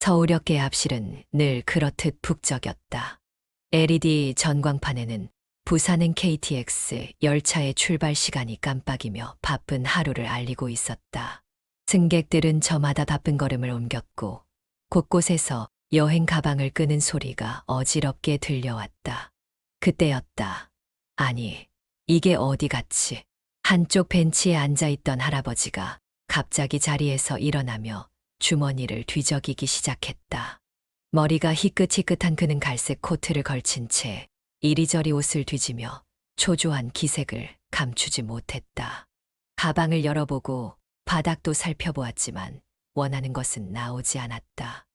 서울역계 앞실은 늘 그렇듯 북적였다. LED 전광판에는 부산행 KTX 열차의 출발 시간이 깜빡이며 바쁜 하루를 알리고 있었다. 승객들은 저마다 바쁜 걸음을 옮겼고 곳곳에서 여행 가방을 끄는 소리가 어지럽게 들려왔다. 그때였다. 아니, 이게 어디 같이. 한쪽 벤치에 앉아있던 할아버지가 갑자기 자리에서 일어나며 주머니를 뒤적이기 시작했다. 머리가 희끗희끗한 그는 갈색 코트를 걸친 채 이리저리 옷을 뒤지며 초조한 기색을 감추지 못했다. 가방을 열어보고 바닥도 살펴보았지만 원하는 것은 나오지 않았다.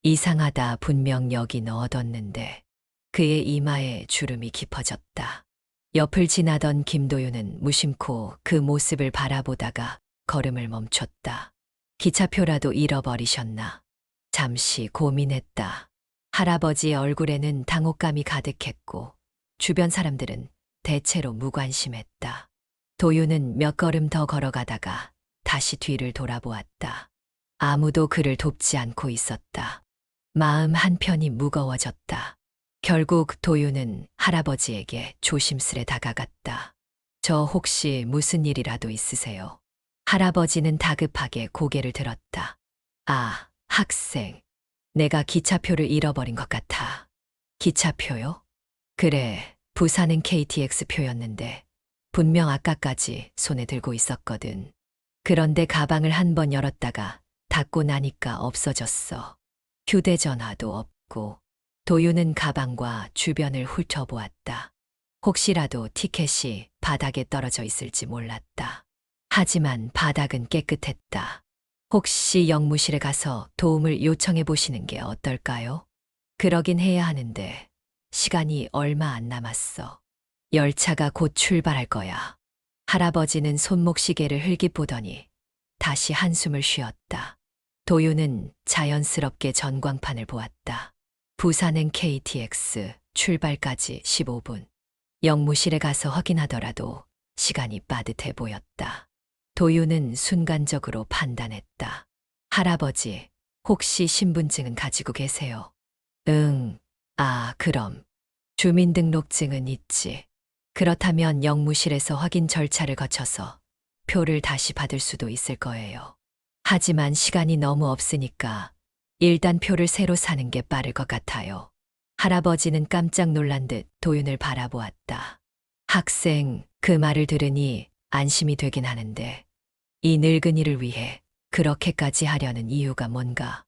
이상하다, 분명 여기 넣어뒀는데. 그의 이마에 주름이 깊어졌다. 옆을 지나던 김도윤은 무심코 그 모습을 바라보다가 걸음을 멈췄다. 기차표라도 잃어버리셨나? 잠시 고민했다. 할아버지의 얼굴에는 당혹감이 가득했고 주변 사람들은 대체로 무관심했다. 도윤은 몇 걸음 더 걸어가다가 다시 뒤를 돌아보았다. 아무도 그를 돕지 않고 있었다. 마음 한편이 무거워졌다. 결국 도윤은 할아버지에게 조심스레 다가갔다. 저 혹시 무슨 일이라도 있으세요? 할아버지는 다급하게 고개를 들었다. 아, 학생. 내가 기차표를 잃어버린 것 같아. 기차표요? 그래, 부산행 KTX 표였는데 분명 아까까지 손에 들고 있었거든. 그런데 가방을 한 번 열었다가 닫고 나니까 없어졌어. 휴대전화도 없고. 도윤은 가방과 주변을 훑어보았다. 혹시라도 티켓이 바닥에 떨어져 있을지 몰랐다. 하지만 바닥은 깨끗했다. 혹시 영무실에 가서 도움을 요청해 보시는 게 어떨까요? 그러긴 해야 하는데 시간이 얼마 안 남았어. 열차가 곧 출발할 거야. 할아버지는 손목시계를 흘깃 보더니 다시 한숨을 쉬었다. 도윤은 자연스럽게 전광판을 보았다. 부산행 KTX 출발까지 15분. 영무실에 가서 확인하더라도 시간이 빠듯해 보였다. 도윤은 순간적으로 판단했다. 할아버지, 혹시 신분증은 가지고 계세요? 응. 아, 그럼. 주민등록증은 있지. 그렇다면 영무실에서 확인 절차를 거쳐서 표를 다시 받을 수도 있을 거예요. 하지만 시간이 너무 없으니까 일단 표를 새로 사는 게 빠를 것 같아요. 할아버지는 깜짝 놀란 듯 도윤을 바라보았다. 학생, 그 말을 들으니 안심이 되긴 하는데 이 늙은이를 위해 그렇게까지 하려는 이유가 뭔가?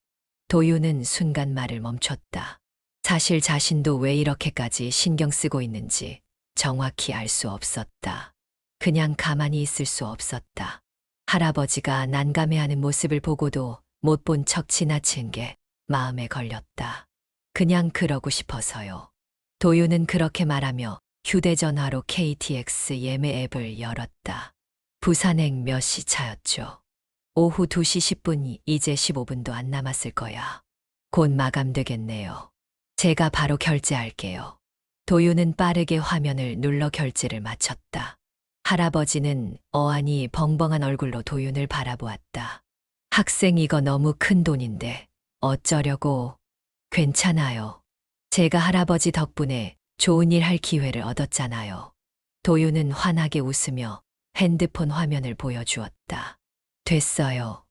도윤은 순간 말을 멈췄다. 사실 자신도 왜 이렇게까지 신경 쓰고 있는지 정확히 알 수 없었다. 그냥 가만히 있을 수 없었다. 할아버지가 난감해하는 모습을 보고도 못 본 척 지나친 게 마음에 걸렸다. 그냥 그러고 싶어서요. 도윤은 그렇게 말하며 휴대전화로 KTX 예매 앱을 열었다. 부산행 몇 시 차였죠? 오후 2시 10분이 이제 15분도 안 남았을 거야. 곧 마감되겠네요. 제가 바로 결제할게요. 도윤은 빠르게 화면을 눌러 결제를 마쳤다. 할아버지는 어안이 벙벙한 얼굴로 도윤을 바라보았다. 학생, 이거 너무 큰 돈인데 어쩌려고? 괜찮아요. 제가 할아버지 덕분에 좋은 일 할 기회를 얻었잖아요. 도윤은 환하게 웃으며 핸드폰 화면을 보여주었다. 됐어요.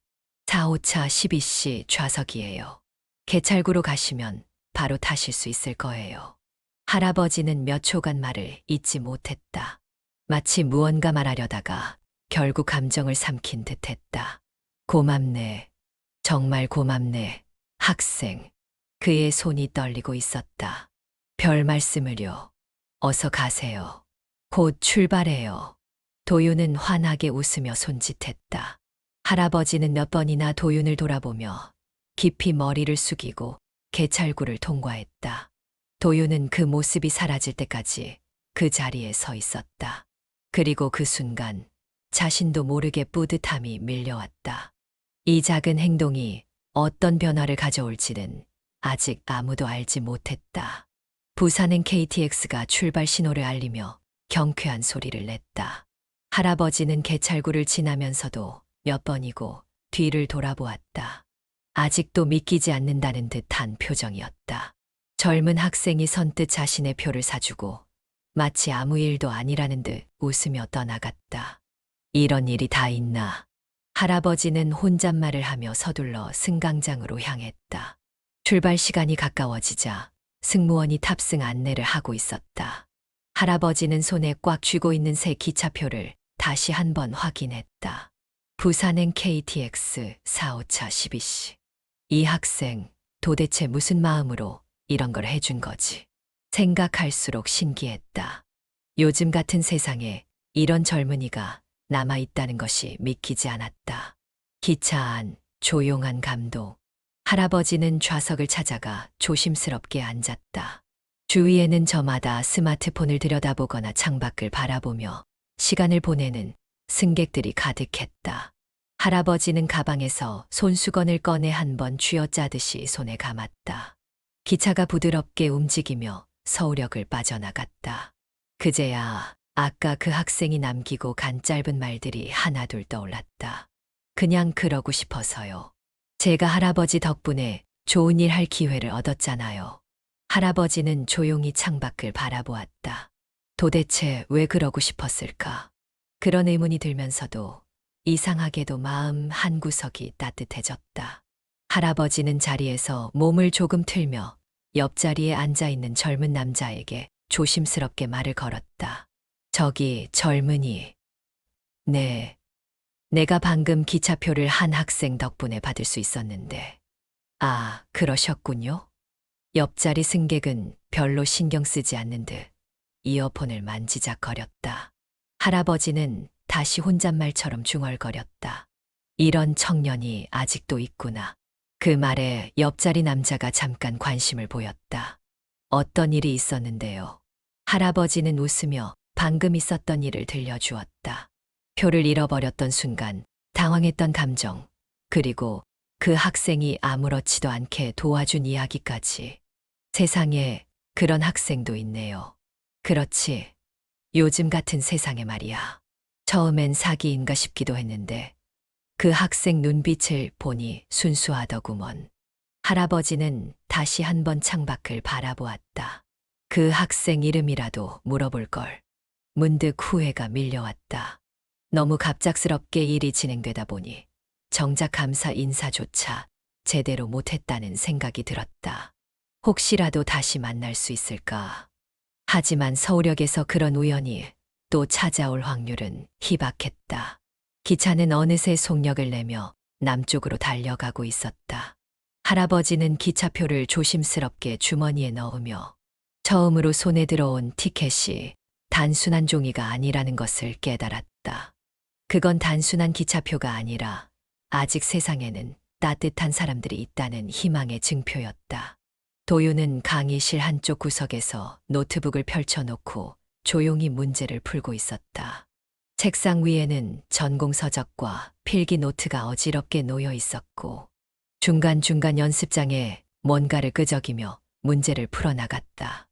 4호차 12시 좌석이에요. 개찰구로 가시면 바로 타실 수 있을 거예요. 할아버지는 몇 초간 말을 잇지 못했다. 마치 무언가 말하려다가 결국 감정을 삼킨 듯했다. 고맙네. 정말 고맙네. 학생. 그의 손이 떨리고 있었다. 별 말씀을요. 어서 가세요. 곧 출발해요. 도윤은 환하게 웃으며 손짓했다. 할아버지는 몇 번이나 도윤을 돌아보며 깊이 머리를 숙이고 개찰구를 통과했다. 도윤은 그 모습이 사라질 때까지 그 자리에 서 있었다. 그리고 그 순간 자신도 모르게 뿌듯함이 밀려왔다. 이 작은 행동이 어떤 변화를 가져올지는 아직 아무도 알지 못했다. 부산행 KTX가 출발 신호를 알리며 경쾌한 소리를 냈다. 할아버지는 개찰구를 지나면서도 몇 번이고 뒤를 돌아보았다. 아직도 믿기지 않는다는 듯한 표정이었다. 젊은 학생이 선뜻 자신의 표를 사주고 마치 아무 일도 아니라는 듯 웃으며 떠나갔다. 이런 일이 다 있나. 할아버지는 혼잣말을 하며 서둘러 승강장으로 향했다. 출발 시간이 가까워지자 승무원이 탑승 안내를 하고 있었다. 할아버지는 손에 꽉 쥐고 있는 새 기차표를 다시 한번 확인했다. 부산행 KTX 4호차 12시. 이 학생 도대체 무슨 마음으로 이런 걸 해준 거지? 생각할수록 신기했다. 요즘 같은 세상에 이런 젊은이가 남아있다는 것이 믿기지 않았다. 기차 안 조용한 감독. 할아버지는 좌석을 찾아가 조심스럽게 앉았다. 주위에는 저마다 스마트폰을 들여다보거나 창밖을 바라보며 시간을 보내는 승객들이 가득했다. 할아버지는 가방에서 손수건을 꺼내 한 번 쥐어짜듯이 손에 감았다. 기차가 부드럽게 움직이며 서울역을 빠져나갔다. 그제야 아까 그 학생이 남기고 간 짧은 말들이 하나둘 떠올랐다. 그냥 그러고 싶어서요. 제가 할아버지 덕분에 좋은 일 할 기회를 얻었잖아요. 할아버지는 조용히 창밖을 바라보았다. 도대체 왜 그러고 싶었을까? 그런 의문이 들면서도 이상하게도 마음 한구석이 따뜻해졌다. 할아버지는 자리에서 몸을 조금 틀며 옆자리에 앉아있는 젊은 남자에게 조심스럽게 말을 걸었다. 저기 젊은이. 네. 내가 방금 기차표를 한 학생 덕분에 받을 수 있었는데. 아, 그러셨군요. 옆자리 승객은 별로 신경 쓰지 않는 듯 이어폰을 만지작거렸다. 할아버지는 다시 혼잣말처럼 중얼거렸다. 이런 청년이 아직도 있구나. 그 말에 옆자리 남자가 잠깐 관심을 보였다. 어떤 일이 있었는데요? 할아버지는 웃으며 방금 있었던 일을 들려주었다. 표를 잃어버렸던 순간, 당황했던 감정, 그리고 그 학생이 아무렇지도 않게 도와준 이야기까지. 세상에 그런 학생도 있네요. 그렇지. 요즘 같은 세상에 말이야. 처음엔 사기인가 싶기도 했는데 그 학생 눈빛을 보니 순수하더구먼. 할아버지는 다시 한번 창밖을 바라보았다. 그 학생 이름이라도 물어볼 걸. 문득 후회가 밀려왔다. 너무 갑작스럽게 일이 진행되다 보니 정작 감사 인사조차 제대로 못했다는 생각이 들었다. 혹시라도 다시 만날 수 있을까? 하지만 서울역에서 그런 우연이 또 찾아올 확률은 희박했다. 기차는 어느새 속력을 내며 남쪽으로 달려가고 있었다. 할아버지는 기차표를 조심스럽게 주머니에 넣으며 처음으로 손에 들어온 티켓이 단순한 종이가 아니라는 것을 깨달았다. 그건 단순한 기차표가 아니라 아직 세상에는 따뜻한 사람들이 있다는 희망의 증표였다. 도윤은 강의실 한쪽 구석에서 노트북을 펼쳐놓고 조용히 문제를 풀고 있었다. 책상 위에는 전공 서적과 필기 노트가 어지럽게 놓여 있었고 중간중간 연습장에 뭔가를 끄적이며 문제를 풀어나갔다.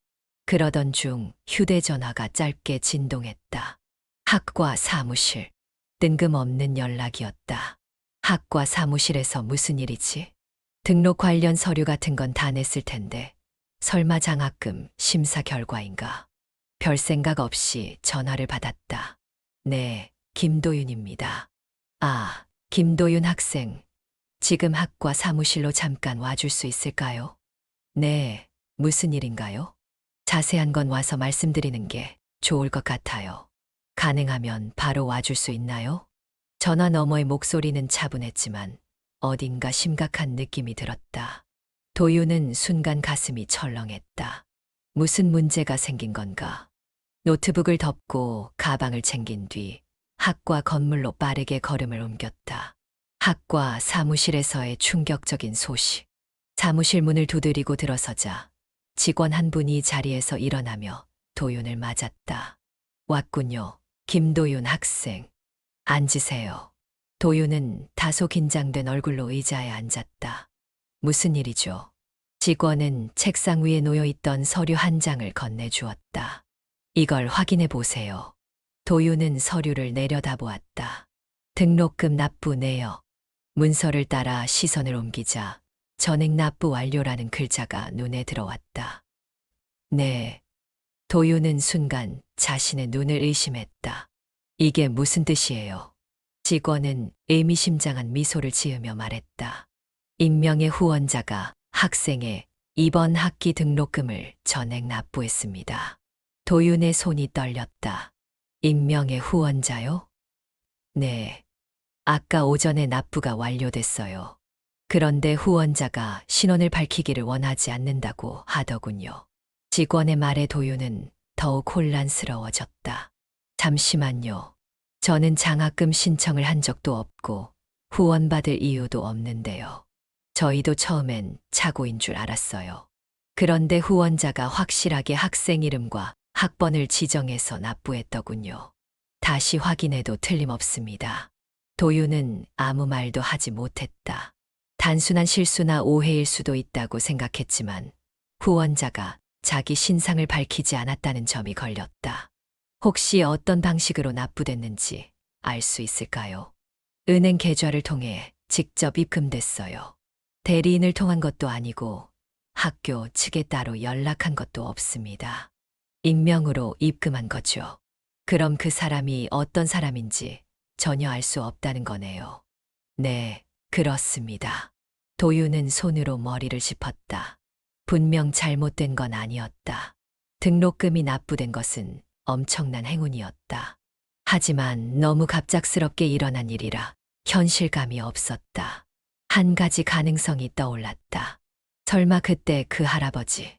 그러던 중 휴대전화가 짧게 진동했다. 학과 사무실. 뜬금없는 연락이었다. 학과 사무실에서 무슨 일이지? 등록 관련 서류 같은 건 다 냈을 텐데 설마 장학금 심사 결과인가? 별 생각 없이 전화를 받았다. 네, 김도윤입니다. 아, 김도윤 학생. 지금 학과 사무실로 잠깐 와줄 수 있을까요? 네, 무슨 일인가요? 자세한 건 와서 말씀드리는 게 좋을 것 같아요. 가능하면 바로 와줄 수 있나요? 전화 너머의 목소리는 차분했지만 어딘가 심각한 느낌이 들었다. 도윤은 순간 가슴이 철렁했다. 무슨 문제가 생긴 건가? 노트북을 덮고 가방을 챙긴 뒤 학과 건물로 빠르게 걸음을 옮겼다. 학과 사무실에서의 충격적인 소식. 사무실 문을 두드리고 들어서자 직원 한 분이 자리에서 일어나며 도윤을 맞았다. 왔군요. 김도윤 학생. 앉으세요. 도윤은 다소 긴장된 얼굴로 의자에 앉았다. 무슨 일이죠? 직원은 책상 위에 놓여있던 서류 한 장을 건네주었다. 이걸 확인해 보세요. 도윤은 서류를 내려다보았다. 등록금 납부 내역. 문서를 따라 시선을 옮기자 전액 납부 완료라는 글자가 눈에 들어왔다. 네. 도윤은 순간 자신의 눈을 의심했다. 이게 무슨 뜻이에요? 직원은 의미심장한 미소를 지으며 말했다. 익명의 후원자가 학생의 이번 학기 등록금을 전액 납부했습니다. 도윤의 손이 떨렸다. 익명의 후원자요? 네. 아까 오전에 납부가 완료됐어요. 그런데 후원자가 신원을 밝히기를 원하지 않는다고 하더군요. 직원의 말에 도윤은 더욱 혼란스러워졌다. 잠시만요. 저는 장학금 신청을 한 적도 없고 후원받을 이유도 없는데요. 저희도 처음엔 착오인 줄 알았어요. 그런데 후원자가 확실하게 학생 이름과 학번을 지정해서 납부했더군요. 다시 확인해도 틀림없습니다. 도윤은 아무 말도 하지 못했다. 단순한 실수나 오해일 수도 있다고 생각했지만 후원자가 자기 신상을 밝히지 않았다는 점이 걸렸다. 혹시 어떤 방식으로 납부됐는지 알 수 있을까요? 은행 계좌를 통해 직접 입금됐어요. 대리인을 통한 것도 아니고 학교 측에 따로 연락한 것도 없습니다. 익명으로 입금한 거죠. 그럼 그 사람이 어떤 사람인지 전혀 알 수 없다는 거네요. 네, 그렇습니다. 도윤은 손으로 머리를 짚었다. 분명 잘못된 건 아니었다. 등록금이 납부된 것은 엄청난 행운이었다. 하지만 너무 갑작스럽게 일어난 일이라 현실감이 없었다. 한 가지 가능성이 떠올랐다. 설마 그때 그 할아버지,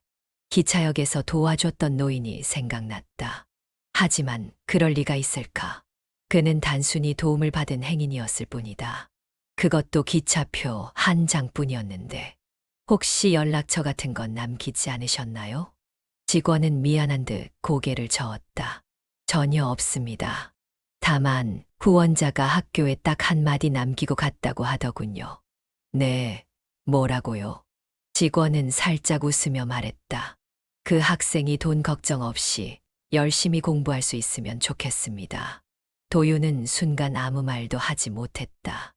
기차역에서 도와줬던 노인이 생각났다. 하지만 그럴 리가 있을까? 그는 단순히 도움을 받은 행인이었을 뿐이다. 그것도 기차표 한 장뿐이었는데 혹시 연락처 같은 건 남기지 않으셨나요? 직원은 미안한 듯 고개를 저었다. 전혀 없습니다. 다만 후원자가 학교에 딱 한마디 남기고 갔다고 하더군요. 네, 뭐라고요? 직원은 살짝 웃으며 말했다. 그 학생이 돈 걱정 없이 열심히 공부할 수 있으면 좋겠습니다. 도윤은 순간 아무 말도 하지 못했다.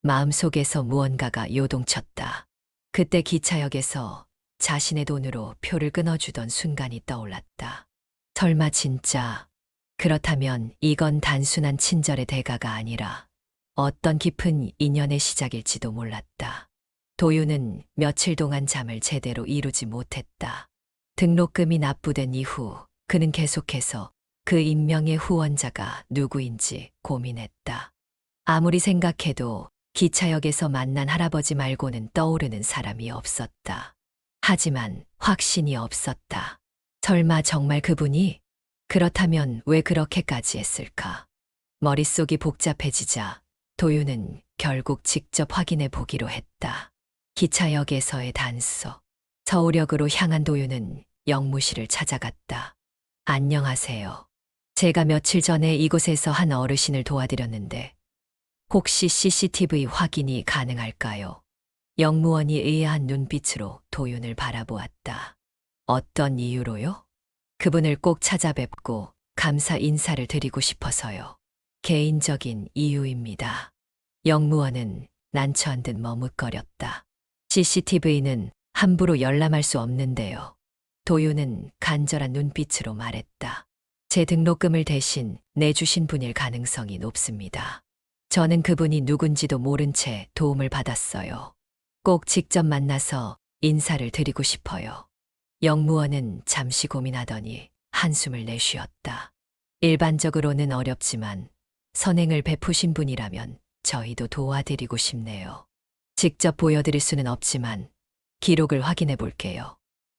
마음속에서 무언가가 요동쳤다. 그때 기차역에서 자신의 돈으로 표를 끊어주던 순간이 떠올랐다. 설마 진짜, 그렇다면 이건 단순한 친절의 대가가 아니라 어떤 깊은 인연의 시작일지도 몰랐다. 도윤은 며칠 동안 잠을 제대로 이루지 못했다. 등록금이 납부된 이후 그는 계속해서 그 익명의 후원자가 누구인지 고민했다. 아무리 생각해도 기차역에서 만난 할아버지 말고는 떠오르는 사람이 없었다. 하지만 확신이 없었다. 설마 정말 그분이? 그렇다면 왜 그렇게까지 했을까? 머릿속이 복잡해지자 도윤은 결국 직접 확인해 보기로 했다. 기차역에서의 단서. 서울역으로 향한 도윤은 영무실을 찾아갔다. 안녕하세요. 제가 며칠 전에 이곳에서 한 어르신을 도와드렸는데 혹시 CCTV 확인이 가능할까요? 영무원이 의아한 눈빛으로 도윤을 바라보았다. 어떤 이유로요? 그분을 꼭 찾아뵙고 감사 인사를 드리고 싶어서요. 개인적인 이유입니다. 영무원은 난처한 듯 머뭇거렸다. CCTV는 함부로 열람할 수 없는데요. 도윤은 간절한 눈빛으로 말했다. 제 등록금을 대신 내주신 분일 가능성이 높습니다. 저는 그분이 누군지도 모른 채 도움을 받았어요. 꼭 직접 만나서 인사를 드리고 싶어요. 영무원은 잠시 고민하더니 한숨을 내쉬었다. 일반적으로는 어렵지만 선행을 베푸신 분이라면 저희도 도와드리고 싶네요. 직접 보여드릴 수는 없지만 기록을 확인해 볼게요.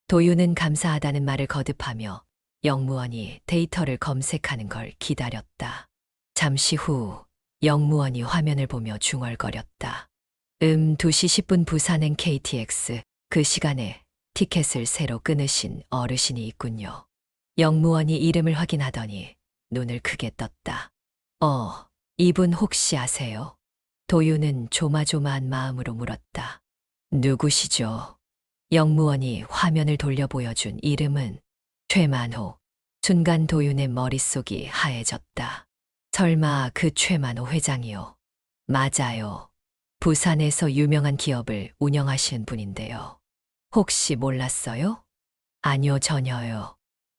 도윤은 감사하다는 말을 거듭하며 영무원이 데이터를 검색하는 걸 기다렸다. 잠시 후 영무원이 화면을 보며 중얼거렸다. 2시 10분 부산행 KTX. 그 시간에 티켓을 새로 끊으신 어르신이 있군요. 영무원이 이름을 확인하더니 눈을 크게 떴다. 이분 혹시 아세요? 도윤은 조마조마한 마음으로 물었다. 누구시죠? 영무원이 화면을 돌려 보여준 이름은 최만호. 순간 도윤의 머릿속이 하얘졌다. 설마 그 최만호 회장이요? 맞아요. 부산에서 유명한 기업을 운영하시는 분인데요. 혹시 몰랐어요? 아니요, 전혀요.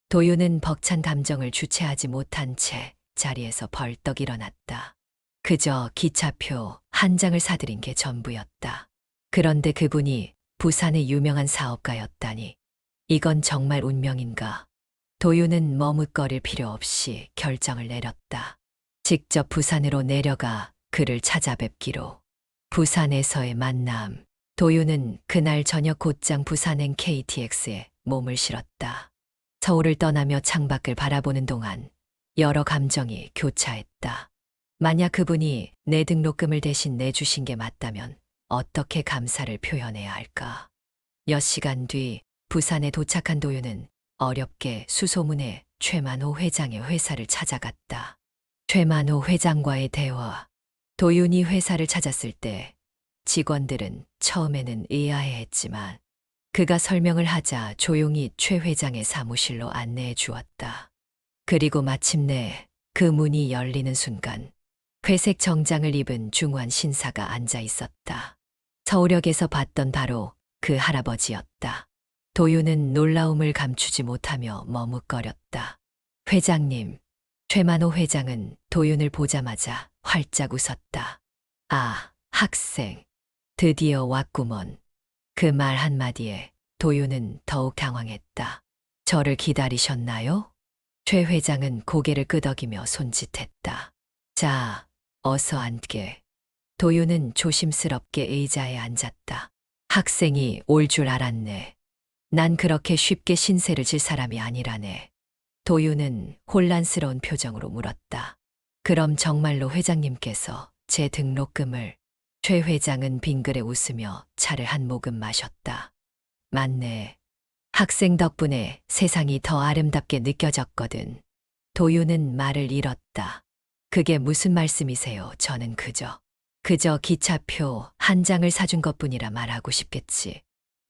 도윤은 벅찬 감정을 주체하지 못한 채 자리에서 벌떡 일어났다. 그저 기차표 한 장을 사들인 게 전부였다. 그런데 그분이 부산의 유명한 사업가였다니. 이건 정말 운명인가? 도윤은 머뭇거릴 필요 없이 결정을 내렸다. 직접 부산으로 내려가 그를 찾아뵙기로. 부산에서의 만남. 도윤은 그날 저녁 곧장 부산행 KTX에 몸을 실었다. 서울을 떠나며 창밖을 바라보는 동안 여러 감정이 교차했다. 만약 그분이 내 등록금을 대신 내주신 게 맞다면 어떻게 감사를 표현해야 할까? 몇 시간 뒤 부산에 도착한 도윤은 어렵게 수소문에 최만호 회장의 회사를 찾아갔다. 최만호 회장과의 대화. 도윤이 회사를 찾았을 때 직원들은 처음에는 의아해했지만 그가 설명을 하자 조용히 최 회장의 사무실로 안내해 주었다. 그리고 마침내 그 문이 열리는 순간 회색 정장을 입은 중후한 신사가 앉아 있었다. 서울역에서 봤던 바로 그 할아버지였다. 도윤은 놀라움을 감추지 못하며 머뭇거렸다. 회장님. 최만호 회장은 도윤을 보자마자 활짝 웃었다. 아, 학생. 드디어 왔구먼. 그 말 한마디에 도윤은 더욱 당황했다. 저를 기다리셨나요? 최 회장은 고개를 끄덕이며 손짓했다. 자, 어서 앉게. 도윤은 조심스럽게 의자에 앉았다. 학생이 올 줄 알았네. 난 그렇게 쉽게 신세를 질 사람이 아니라네. 도윤은 혼란스러운 표정으로 물었다. 그럼 정말로 회장님께서 제 등록금을. 최 회장은 빙그레 웃으며 차를 한 모금 마셨다. 맞네. 학생 덕분에 세상이 더 아름답게 느껴졌거든. 도윤은 말을 잃었다. 그게 무슨 말씀이세요? 저는 그저 기차표 한 장을 사준 것뿐이라 말하고 싶겠지.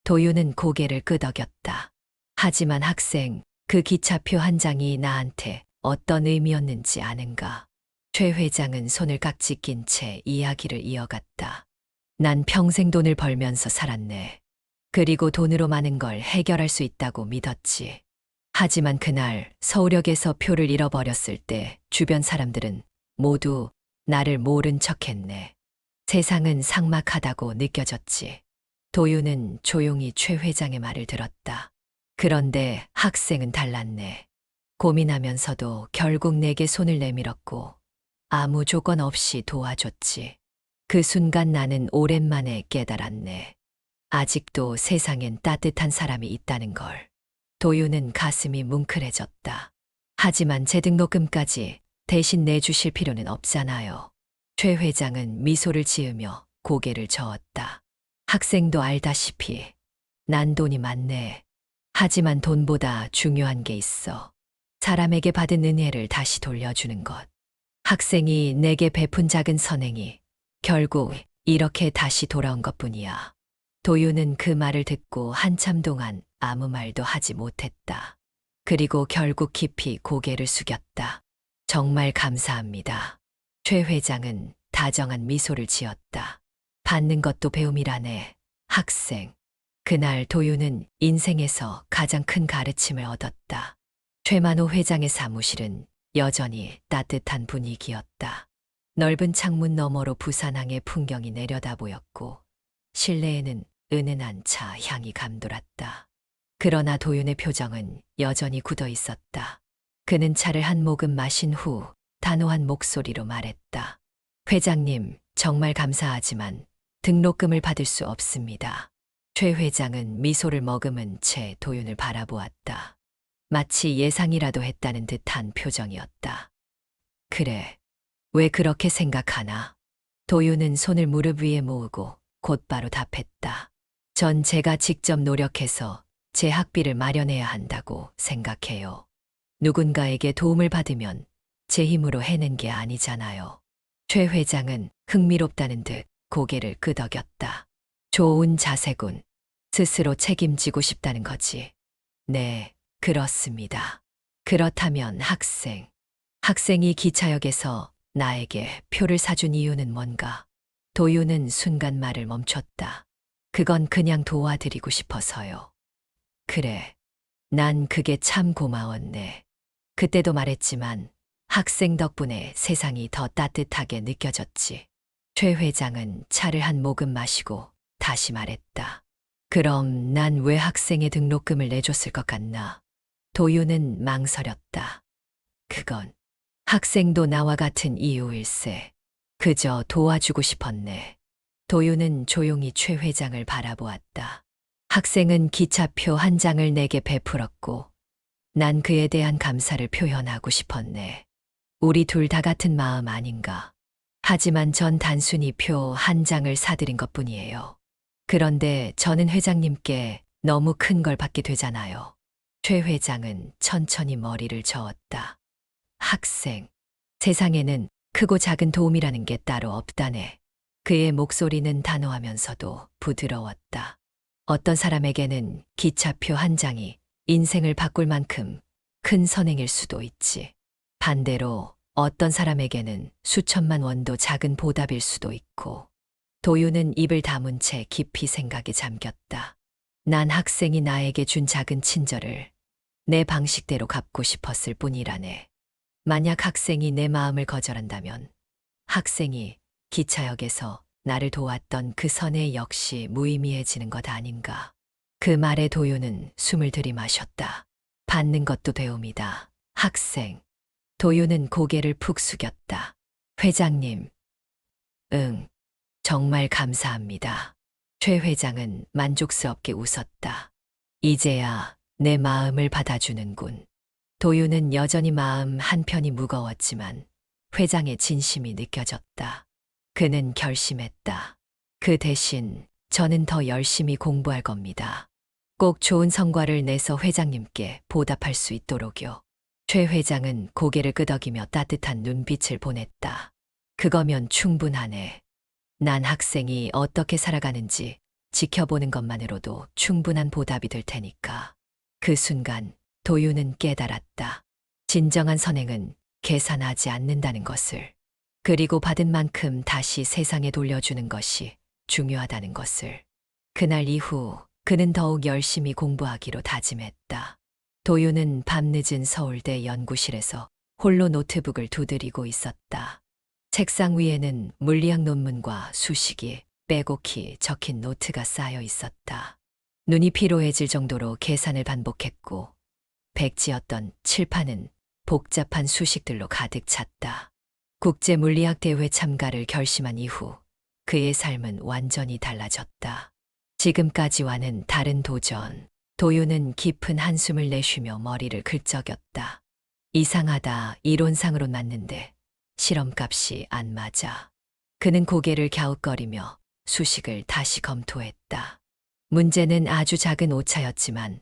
도윤은 고개를 끄덕였다. 하지만 학생, 그 기차표 한 장이 나한테 어떤 의미였는지 아는가? 최 회장은 손을 깍지 낀 채 이야기를 이어갔다. 난 평생 돈을 벌면서 살았네. 그리고 돈으로 많은 걸 해결할 수 있다고 믿었지. 하지만 그날 서울역에서 표를 잃어버렸을 때 주변 사람들은 모두 나를 모른 척했네. 세상은 삭막하다고 느껴졌지. 도윤은 조용히 최 회장의 말을 들었다. 그런데 학생은 달랐네. 고민하면서도 결국 내게 손을 내밀었고 아무 조건 없이 도와줬지. 그 순간 나는 오랜만에 깨달았네. 아직도 세상엔 따뜻한 사람이 있다는 걸. 도윤은 가슴이 뭉클해졌다. 하지만 제 등록금까지 대신 내주실 필요는 없잖아요. 최 회장은 미소를 지으며 고개를 저었다. 학생도 알다시피 난 돈이 많네. 하지만 돈보다 중요한 게 있어. 사람에게 받은 은혜를 다시 돌려주는 것. 학생이 내게 베푼 작은 선행이 결국 이렇게 다시 돌아온 것뿐이야. 도윤은 그 말을 듣고 한참 동안 아무 말도 하지 못했다. 그리고 결국 깊이 고개를 숙였다. 정말 감사합니다. 최 회장은 다정한 미소를 지었다. 받는 것도 배움이라네, 학생. 그날 도윤은 인생에서 가장 큰 가르침을 얻었다. 최만호 회장의 사무실은 여전히 따뜻한 분위기였다. 넓은 창문 너머로 부산항의 풍경이 내려다 보였고 실내에는 은은한 차 향이 감돌았다. 그러나 도윤의 표정은 여전히 굳어 있었다. 그는 차를 한 모금 마신 후 단호한 목소리로 말했다. 회장님, 정말 감사하지만 등록금을 받을 수 없습니다. 최 회장은 미소를 머금은 채 도윤을 바라보았다. 마치 예상이라도 했다는 듯한 표정이었다. 그래, 왜 그렇게 생각하나? 도윤은 손을 무릎 위에 모으고 곧바로 답했다. 전 제가 직접 노력해서 제 학비를 마련해야 한다고 생각해요. 누군가에게 도움을 받으면 제 힘으로 해낸 게 아니잖아요. 최 회장은 흥미롭다는 듯 고개를 끄덕였다. 좋은 자세군. 스스로 책임지고 싶다는 거지. 네, 그렇습니다. 그렇다면 학생이 기차역에서 나에게 표를 사준 이유는 뭔가? 도윤은 순간 말을 멈췄다. 그건 그냥 도와드리고 싶어서요. 그래. 난 그게 참 고마웠네. 그때도 말했지만 학생 덕분에 세상이 더 따뜻하게 느껴졌지. 최 회장은 차를 한 모금 마시고 다시 말했다. 그럼 난 왜 학생의 등록금을 내줬을 것 같나? 도윤은 망설였다. 그건 학생도 나와 같은 이유일세. 그저 도와주고 싶었네. 도윤은 조용히 최 회장을 바라보았다. 학생은 기차표 한 장을 내게 베풀었고 난 그에 대한 감사를 표현하고 싶었네. 우리 둘 다 같은 마음 아닌가. 하지만 전 단순히 표 한 장을 사드린 것뿐이에요. 그런데 저는 회장님께 너무 큰 걸 받게 되잖아요. 최 회장은 천천히 머리를 저었다. 학생. 세상에는 크고 작은 도움이라는 게 따로 없다네. 그의 목소리는 단호하면서도 부드러웠다. 어떤 사람에게는 기차표 한 장이 인생을 바꿀 만큼 큰 선행일 수도 있지. 반대로 어떤 사람에게는 수천만 원도 작은 보답일 수도 있고. 도윤은 입을 다문 채 깊이 생각에 잠겼다. 난 학생이 나에게 준 작은 친절을 내 방식대로 갚고 싶었을 뿐이라네. 만약 학생이 내 마음을 거절한다면 학생이 기차역에서 나를 도왔던 그 선행 역시 무의미해지는 것 아닌가. 그 말에 도윤은 숨을 들이마셨다. 받는 것도 배움이다. 학생. 도윤은 고개를 푹 숙였다. 회장님. 응. 정말 감사합니다. 최 회장은 만족스럽게 웃었다. 이제야 내 마음을 받아주는군. 도윤은 여전히 마음 한편이 무거웠지만 회장의 진심이 느껴졌다. 그는 결심했다. 그 대신 저는 더 열심히 공부할 겁니다. 꼭 좋은 성과를 내서 회장님께 보답할 수 있도록요. 최 회장은 고개를 끄덕이며 따뜻한 눈빛을 보냈다. 그거면 충분하네. 난 학생이 어떻게 살아가는지 지켜보는 것만으로도 충분한 보답이 될 테니까. 그 순간 도윤은 깨달았다. 진정한 선행은 계산하지 않는다는 것을. 그리고 받은 만큼 다시 세상에 돌려주는 것이 중요하다는 것을. 그날 이후 그는 더욱 열심히 공부하기로 다짐했다. 도윤은 밤늦은 서울대 연구실에서 홀로 노트북을 두드리고 있었다. 책상 위에는 물리학 논문과 수식이 빼곡히 적힌 노트가 쌓여 있었다. 눈이 피로해질 정도로 계산을 반복했고 백지였던 칠판은 복잡한 수식들로 가득 찼다. 국제물리학대회 참가를 결심한 이후 그의 삶은 완전히 달라졌다. 지금까지와는 다른 도전. 도윤은 깊은 한숨을 내쉬며 머리를 긁적였다. 이상하다. 이론상으론 맞는데 실험값이 안 맞아. 그는 고개를 갸웃거리며 수식을 다시 검토했다. 문제는 아주 작은 오차였지만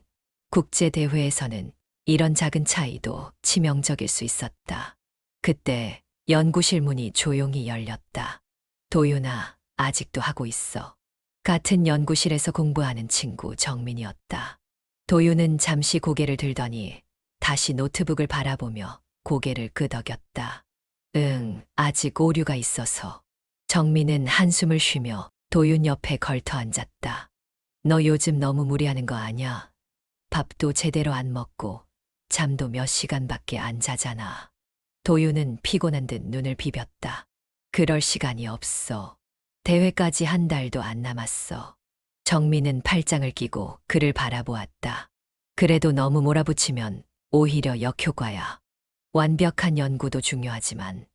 국제대회에서는 이런 작은 차이도 치명적일 수 있었다. 그때 연구실 문이 조용히 열렸다. 도윤아, 아직도 하고 있어. 같은 연구실에서 공부하는 친구 정민이었다. 도윤은 잠시 고개를 들더니 다시 노트북을 바라보며 고개를 끄덕였다. 응, 아직 오류가 있어서. 정민은 한숨을 쉬며 도윤 옆에 걸터 앉았다. 너 요즘 너무 무리하는 거 아냐? 밥도 제대로 안 먹고 잠도 몇 시간밖에 안 자잖아. 도윤은 피곤한 듯 눈을 비볐다. 그럴 시간이 없어. 대회까지 한 달도 안 남았어. 정민은 팔짱을 끼고 그를 바라보았다. 그래도 너무 몰아붙이면 오히려 역효과야. 완벽한 연구도 중요하지만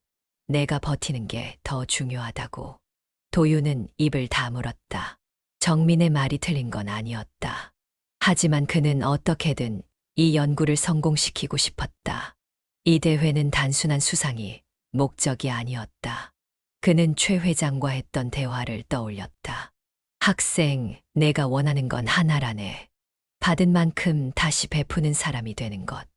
내가 버티는 게 더 중요하다고. 도윤은 입을 다물었다. 정민의 말이 틀린 건 아니었다. 하지만 그는 어떻게든 이 연구를 성공시키고 싶었다. 이 대회는 단순한 수상이 목적이 아니었다. 그는 최 회장과 했던 대화를 떠올렸다. 학생, 내가 원하는 건 하나라네. 받은 만큼 다시 베푸는 사람이 되는 것.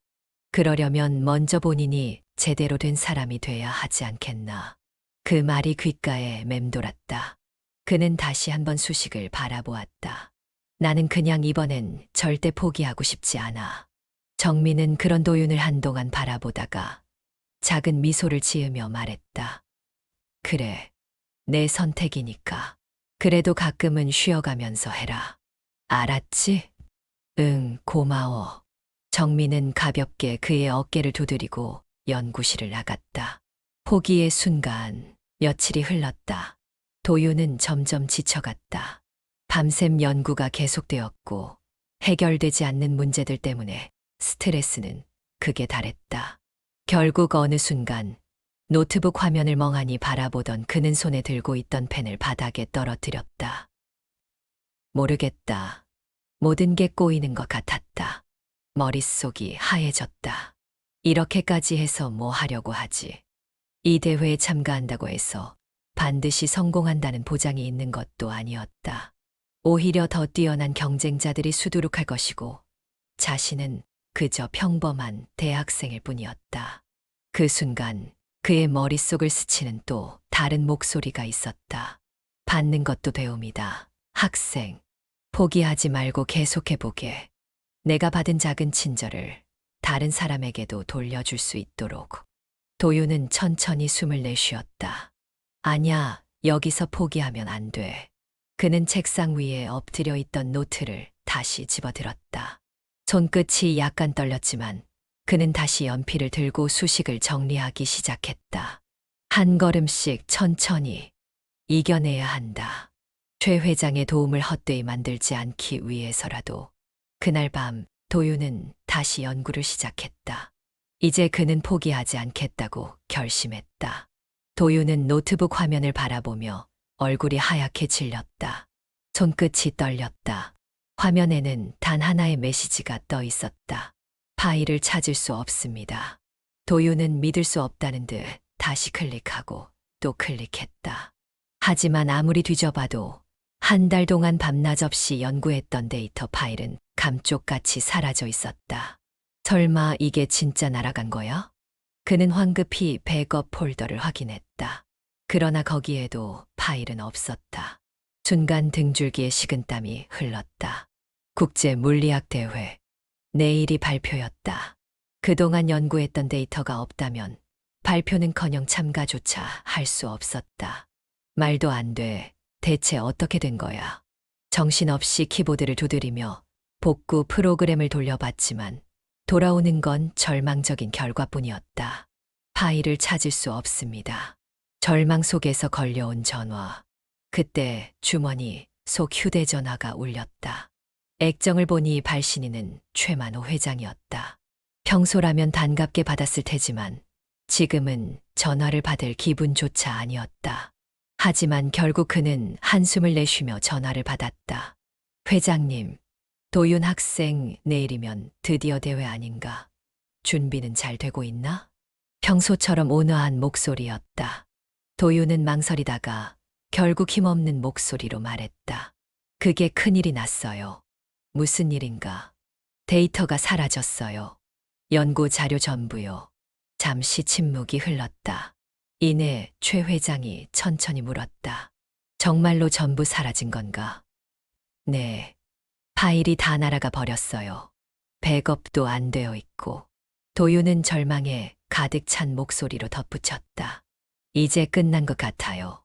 그러려면 먼저 본인이 제대로 된 사람이 돼야 하지 않겠나. 그 말이 귓가에 맴돌았다. 그는 다시 한번 수식을 바라보았다. 나는 그냥 이번엔 절대 포기하고 싶지 않아. 정민은 그런 도윤을 한동안 바라보다가 작은 미소를 지으며 말했다. 그래, 내 선택이니까. 그래도 가끔은 쉬어가면서 해라. 알았지? 응, 고마워. 정민은 가볍게 그의 어깨를 두드리고 연구실을 나갔다. 포기의 순간, 며칠이 흘렀다. 도윤은 점점 지쳐갔다. 밤샘 연구가 계속되었고, 해결되지 않는 문제들 때문에 스트레스는 극에 달했다. 결국 어느 순간, 노트북 화면을 멍하니 바라보던 그는 손에 들고 있던 펜을 바닥에 떨어뜨렸다. 모르겠다. 모든 게 꼬이는 것 같았다. 머릿속이 하얘졌다. 이렇게까지 해서 뭐 하려고 하지? 이 대회에 참가한다고 해서 반드시 성공한다는 보장이 있는 것도 아니었다. 오히려 더 뛰어난 경쟁자들이 수두룩할 것이고 자신은 그저 평범한 대학생일 뿐이었다. 그 순간 그의 머릿속을 스치는 또 다른 목소리가 있었다. 받는 것도 배움이다. 학생, 포기하지 말고 계속해보게. 내가 받은 작은 친절을 다른 사람에게도 돌려줄 수 있도록. 도윤은 천천히 숨을 내쉬었다. 아냐, 여기서 포기하면 안 돼. 그는 책상 위에 엎드려 있던 노트를 다시 집어들었다. 손끝이 약간 떨렸지만 그는 다시 연필을 들고 수식을 정리하기 시작했다. 한 걸음씩 천천히 이겨내야 한다. 최 회장의 도움을 헛되이 만들지 않기 위해서라도. 그날 밤 도윤은 다시 연구를 시작했다. 이제 그는 포기하지 않겠다고 결심했다. 도윤은 노트북 화면을 바라보며 얼굴이 하얗게 질렸다. 손끝이 떨렸다. 화면에는 단 하나의 메시지가 떠 있었다. 파일을 찾을 수 없습니다. 도윤은 믿을 수 없다는 듯 다시 클릭하고 또 클릭했다. 하지만 아무리 뒤져봐도 한 달 동안 밤낮 없이 연구했던 데이터 파일은 감쪽같이 사라져 있었다. 설마 이게 진짜 날아간 거야? 그는 황급히 백업 폴더를 확인했다. 그러나 거기에도 파일은 없었다. 순간 등줄기에 식은땀이 흘렀다. 국제 물리학 대회. 내일이 발표였다. 그동안 연구했던 데이터가 없다면 발표는커녕 참가조차 할 수 없었다. 말도 안 돼. 대체 어떻게 된 거야? 정신없이 키보드를 두드리며 복구 프로그램을 돌려봤지만 돌아오는 건 절망적인 결과뿐이었다. 파일을 찾을 수 없습니다. 절망 속에서 걸려온 전화. 그때 주머니 속 휴대전화가 울렸다. 액정을 보니 발신인은 최만호 회장이었다. 평소라면 단갑게 받았을 테지만 지금은 전화를 받을 기분조차 아니었다. 하지만 결국 그는 한숨을 내쉬며 전화를 받았다. 회장님, 도윤 학생 내일이면 드디어 대회 아닌가? 준비는 잘 되고 있나? 평소처럼 온화한 목소리였다. 도윤은 망설이다가 결국 힘없는 목소리로 말했다. 그게 큰일이 났어요. 무슨 일인가? 데이터가 사라졌어요. 연구 자료 전부요. 잠시 침묵이 흘렀다. 이내 최 회장이 천천히 물었다. 정말로 전부 사라진 건가? 네. 파일이 다 날아가 버렸어요. 백업도 안 되어 있고. 도윤은 절망에 가득 찬 목소리로 덧붙였다. 이제 끝난 것 같아요.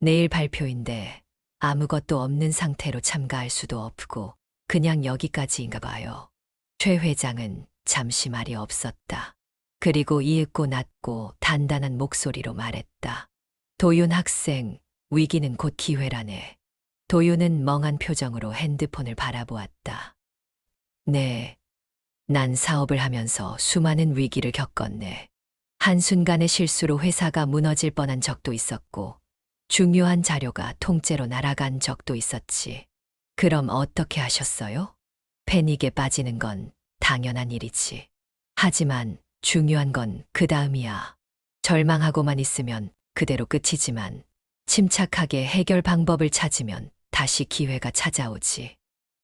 내일 발표인데 아무것도 없는 상태로 참가할 수도 없고 그냥 여기까지인가 봐요. 최 회장은 잠시 말이 없었다. 그리고 이윽고 낮고 단단한 목소리로 말했다. 도윤 학생, 위기는 곧 기회라네. 도윤은 멍한 표정으로 핸드폰을 바라보았다. 네, 난 사업을 하면서 수많은 위기를 겪었네. 한순간의 실수로 회사가 무너질 뻔한 적도 있었고, 중요한 자료가 통째로 날아간 적도 있었지. 그럼 어떻게 하셨어요? 패닉에 빠지는 건 당연한 일이지. 하지만 중요한 건 그 다음이야. 절망하고만 있으면 그대로 끝이지만 침착하게 해결 방법을 찾으면 다시 기회가 찾아오지.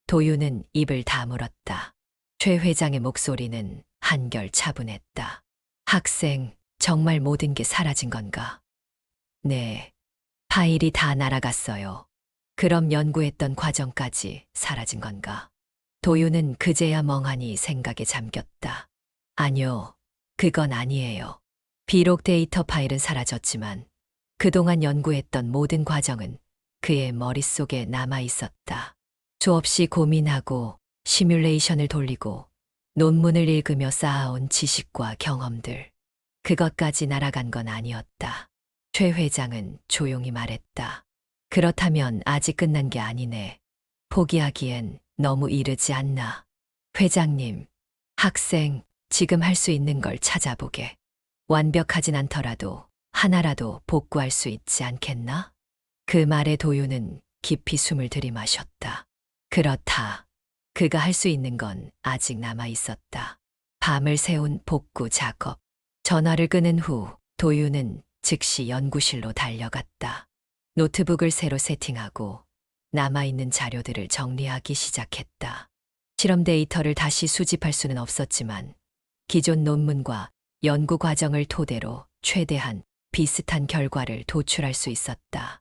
도윤은 입을 다물었다. 최 회장의 목소리는 한결 차분했다. 학생, 정말 모든 게 사라진 건가? 네. 파일이 다 날아갔어요. 그럼 연구했던 과정까지 사라진 건가? 도윤은 그제야 멍하니 생각에 잠겼다. 아니요. 그건 아니에요. 비록 데이터 파일은 사라졌지만 그동안 연구했던 모든 과정은 그의 머릿속에 남아 있었다. 수없이 고민하고 시뮬레이션을 돌리고 논문을 읽으며 쌓아온 지식과 경험들. 그것까지 날아간 건 아니었다. 최 회장은 조용히 말했다. 그렇다면 아직 끝난 게 아니네. 포기하기엔 너무 이르지 않나. 회장님, 학생, 지금 할 수 있는 걸 찾아보게. 완벽하진 않더라도 하나라도 복구할 수 있지 않겠나? 그 말에 도윤은 깊이 숨을 들이마셨다. 그렇다. 그가 할 수 있는 건 아직 남아 있었다. 밤을 새운 복구 작업. 전화를 끊은 후 도윤은 즉시 연구실로 달려갔다. 노트북을 새로 세팅하고 남아있는 자료들을 정리하기 시작했다. 실험 데이터를 다시 수집할 수는 없었지만 기존 논문과 연구 과정을 토대로 최대한 비슷한 결과를 도출할 수 있었다.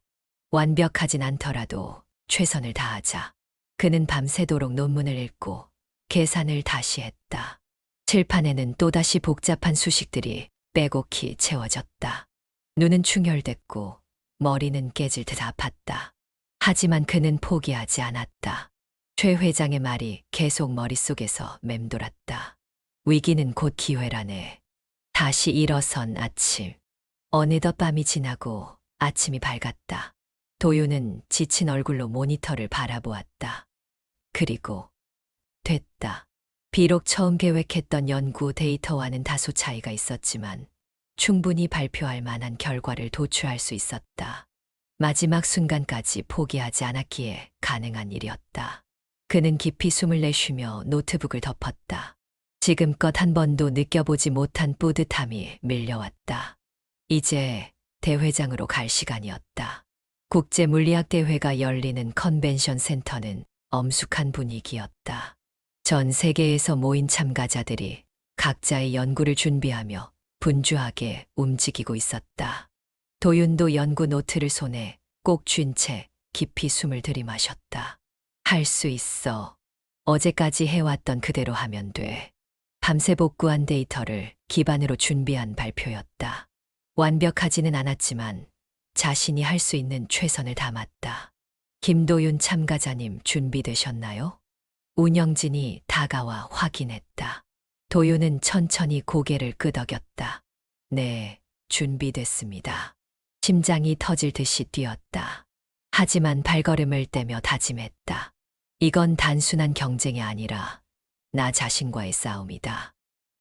완벽하진 않더라도 최선을 다하자. 그는 밤새도록 논문을 읽고 계산을 다시 했다. 칠판에는 또다시 복잡한 수식들이 빼곡히 채워졌다. 눈은 충혈됐고 머리는 깨질 듯 아팠다. 하지만 그는 포기하지 않았다. 최 회장의 말이 계속 머릿속에서 맴돌았다. 위기는 곧 기회라네. 다시 일어선 아침. 어느덧 밤이 지나고 아침이 밝았다. 도윤은 지친 얼굴로 모니터를 바라보았다. 그리고 됐다. 비록 처음 계획했던 연구 데이터와는 다소 차이가 있었지만 충분히 발표할 만한 결과를 도출할 수 있었다. 마지막 순간까지 포기하지 않았기에 가능한 일이었다. 그는 깊이 숨을 내쉬며 노트북을 덮었다. 지금껏 한 번도 느껴보지 못한 뿌듯함이 밀려왔다. 이제 대회장으로 갈 시간이었다. 국제물리학대회가 열리는 컨벤션 센터는 엄숙한 분위기였다. 전 세계에서 모인 참가자들이 각자의 연구를 준비하며 분주하게 움직이고 있었다. 도윤도 연구 노트를 손에 꼭 쥔 채 깊이 숨을 들이마셨다. 할 수 있어. 어제까지 해왔던 그대로 하면 돼. 밤새 복구한 데이터를 기반으로 준비한 발표였다. 완벽하지는 않았지만 자신이 할 수 있는 최선을 담았다. 김도윤 참가자님 준비되셨나요? 운영진이 다가와 확인했다. 도윤은 천천히 고개를 끄덕였다. 네, 준비됐습니다. 심장이 터질 듯이 뛰었다. 하지만 발걸음을 떼며 다짐했다. 이건 단순한 경쟁이 아니라 나 자신과의 싸움이다.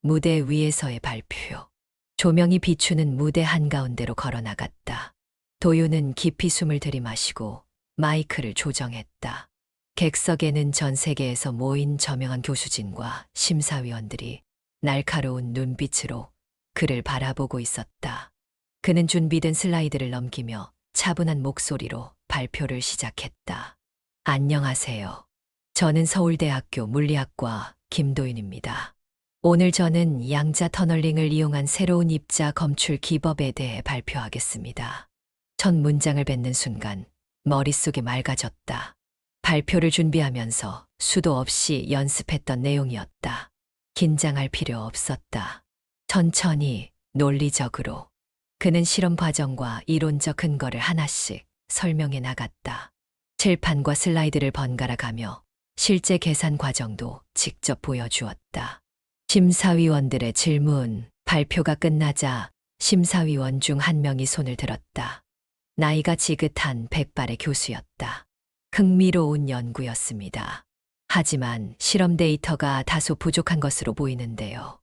무대 위에서의 발표. 조명이 비추는 무대 한가운데로 걸어나갔다. 도윤은 깊이 숨을 들이마시고 마이크를 조정했다. 객석에는 전 세계에서 모인 저명한 교수진과 심사위원들이 날카로운 눈빛으로 그를 바라보고 있었다. 그는 준비된 슬라이드를 넘기며 차분한 목소리로 발표를 시작했다. 안녕하세요. 저는 서울대학교 물리학과 김도윤입니다. 오늘 저는 양자 터널링을 이용한 새로운 입자 검출 기법에 대해 발표하겠습니다. 첫 문장을 뱉는 순간 머릿속이 맑아졌다. 발표를 준비하면서 수도 없이 연습했던 내용이었다. 긴장할 필요 없었다. 천천히, 논리적으로. 그는 실험 과정과 이론적 근거를 하나씩 설명해 나갔다. 칠판과 슬라이드를 번갈아 가며 실제 계산 과정도 직접 보여주었다. 심사위원들의 질문, 발표가 끝나자 심사위원 중 한 명이 손을 들었다. 나이가 지긋한 백발의 교수였다. 흥미로운 연구였습니다. 하지만 실험 데이터가 다소 부족한 것으로 보이는데요.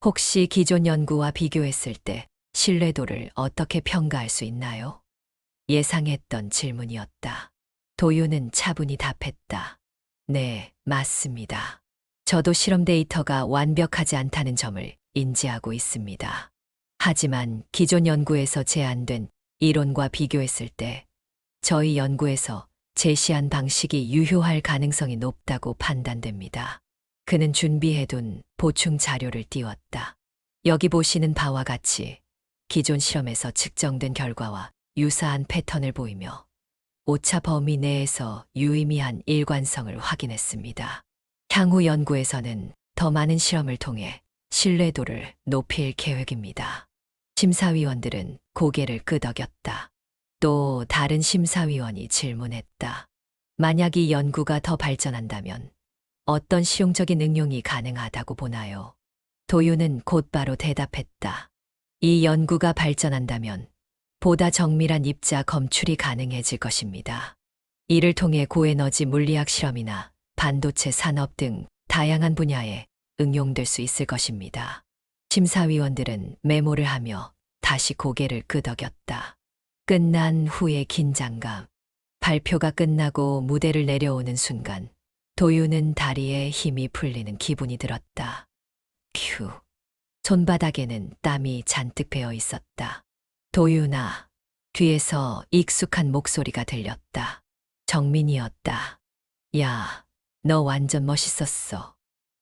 혹시 기존 연구와 비교했을 때 신뢰도를 어떻게 평가할 수 있나요? 예상했던 질문이었다. 도윤은 차분히 답했다. 네, 맞습니다. 저도 실험 데이터가 완벽하지 않다는 점을 인지하고 있습니다. 하지만 기존 연구에서 제안된 이론과 비교했을 때 저희 연구에서 제시한 방식이 유효할 가능성이 높다고 판단됩니다. 그는 준비해둔 보충 자료를 띄웠다. 여기 보시는 바와 같이 기존 실험에서 측정된 결과와 유사한 패턴을 보이며 오차 범위 내에서 유의미한 일관성을 확인했습니다. 향후 연구에서는 더 많은 실험을 통해 신뢰도를 높일 계획입니다. 심사위원들은 고개를 끄덕였다. 또 다른 심사위원이 질문했다. 만약 이 연구가 더 발전한다면 어떤 실용적인 응용이 가능하다고 보나요? 도윤은 곧바로 대답했다. 이 연구가 발전한다면 보다 정밀한 입자 검출이 가능해질 것입니다. 이를 통해 고에너지 물리학 실험이나 반도체 산업 등 다양한 분야에 응용될 수 있을 것입니다. 심사위원들은 메모를 하며 다시 고개를 끄덕였다. 끝난 후의 긴장감. 발표가 끝나고 무대를 내려오는 순간 도윤은 다리에 힘이 풀리는 기분이 들었다. 큐. 손바닥에는 땀이 잔뜩 배어 있었다. 도윤아. 뒤에서 익숙한 목소리가 들렸다. 정민이었다. 야, 너 완전 멋있었어.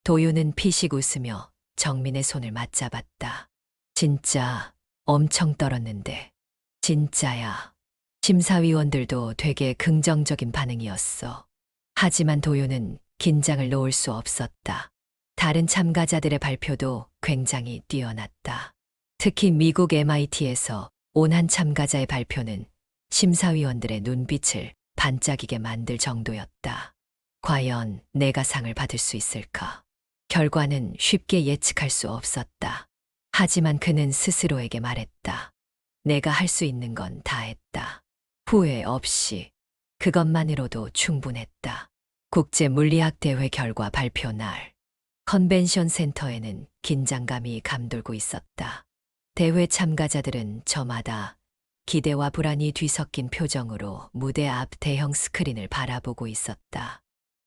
도윤은 피식 웃으며 정민의 손을 맞잡았다. 진짜 엄청 떨었는데. 진짜야. 심사위원들도 되게 긍정적인 반응이었어. 하지만 도윤은 긴장을 놓을 수 없었다. 다른 참가자들의 발표도 굉장히 뛰어났다. 특히 미국 MIT에서 온 한 참가자의 발표는 심사위원들의 눈빛을 반짝이게 만들 정도였다. 과연 내가 상을 받을 수 있을까? 결과는 쉽게 예측할 수 없었다. 하지만 그는 스스로에게 말했다. 내가 할 수 있는 건 다 했다. 후회 없이. 그것만으로도 충분했다. 국제물리학대회 결과 발표 날. 컨벤션 센터에는 긴장감이 감돌고 있었다. 대회 참가자들은 저마다 기대와 불안이 뒤섞인 표정으로 무대 앞 대형 스크린을 바라보고 있었다.